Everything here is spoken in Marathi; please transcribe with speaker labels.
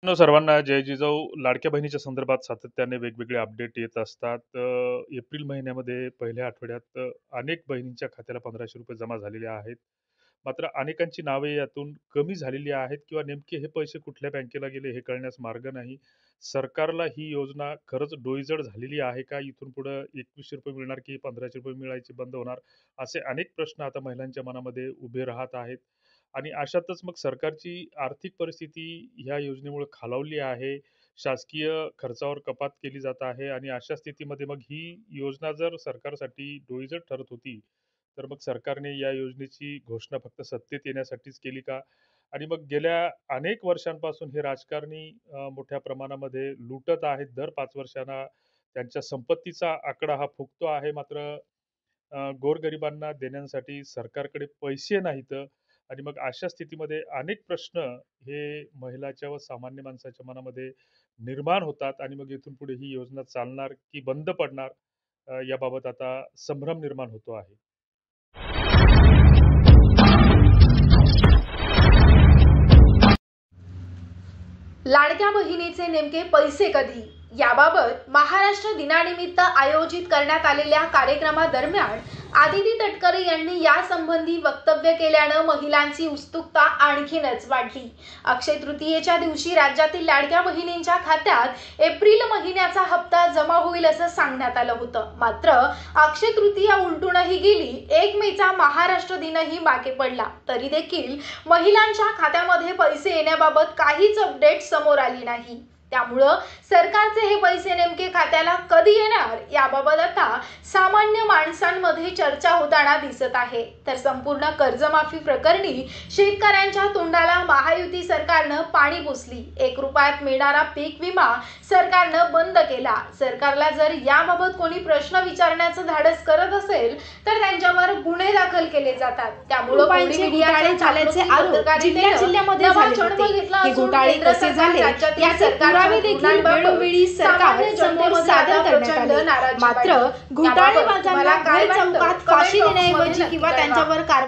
Speaker 1: सर्वांना जय जिजाऊ. लाडक्या बहिणीच्या संदर्भात सातत्याने वेगवेगळे अपडेट येत असतात. एप्रिल महिन्यामध्ये पहिल्या आठवड्यात अनेक बहिणींच्या खात्याला ₹1500 जमा झालेले आहेत. मात्र अनेकांची नावे यातून कमी झालेली आहेत किंवा नेमके हे पैसे कुठल्या बँकेला गेले हे कळण्यास मार्ग नाही. सरकारला ही योजना खरंच डोईजड झालेली आहे का? इथून पुढे ₹2100 मिळणार की ₹1500 मिळायचे बंद होणार? असे अनेक प्रश्न आता महिलांच्या मनामध्ये उभे राहत आहेत. आणि अशातच मग सरकारची आर्थिक परिस्थिती ह्या योजनेमुळे खालावली आहे. शासकीय खर्चावर कपात केली जात आहे आणि अशा स्थितीमध्ये मग ही योजना जर सरकारसाठी डोईजड ठरत होती, तर मग सरकारने या योजनेची घोषणा फक्त सत्तेत येण्यासाठीच केली का? आणि मग गेल्या अनेक वर्षांपासून हे राजकारणी मोठ्या प्रमाणामध्ये लुटत आहेत. दर 5 वर्षांना त्यांच्या संपत्तीचा आकडा हा फुगतो आहे. मात्र गोरगरिबांना देण्यासाठी सरकारकडे पैसे नाहीत आणि मग अशा स्थितीमध्ये अनेक प्रश्न हे महिलाच्या व सामान्य माणसाच्या मनामध्ये निर्माण होतात आणि मग इथून पुढे ही योजना चालणार की बंद पडणार याबाबत आता संभ्रम निर्माण होतो आहे.
Speaker 2: लाडक्या बहिणीचे नेमके पैसे कधी याबाबत महाराष्ट्र दिनानिमित्त आयोजित करण्यात आलेल्या कार्यक्रमादरम्यान आदिती तटकरे यांनी यासंबंधी वक्तव्य केल्यानं महिलांची उत्सुकता आणखीनच वाढली. अक्षय तृतीयेच्या दिवशी राज्यातील लाडक्या बहिणींच्या खात्यात एप्रिल महिन्याचा हप्ता जमा होईल असं सांगण्यात आलं होतं. मात्र अक्षय तृतीया उलटूनही गेली. 1 मेचा महाराष्ट्र दिनही मागे पडला तरी देखील महिलांच्या खात्यामध्ये पैसे येण्याबाबत काहीच अपडेट समोर आली नाही. त्यामुळं सरकारचे हे पैसे नेमके खात्याला कधी येणार याबाबत आता सामान्य माणसांमध्ये चर्चा होताना दिसत आहे. तर संपूर्ण कर्जमाफी प्रकरणी शेतकऱ्यांच्या तोंडाला महायुती सरकारनं पाणी पुसली. 1 रुपयात मिळणारा पीक विमा सरकारनं बंद केला. सरकारला जर याबाबत कोणी प्रश्न विचारण्याचं धाडस करत असेल तर त्यांच्यावर गुन्हे दाखल केले जातात. त्यामुळे
Speaker 3: घोटाळे झाल्याचे आरोप जिल्ह्यामध्ये घोटाळे कसे झाले याचे पुरावे देखील वेळोवेळी सरकार समोर सादर करण्यात आले. मात्र घोटाळेबाजांना चौकात फाशी देण्याऐवजी किंवा त्यांच्यावर कारवाई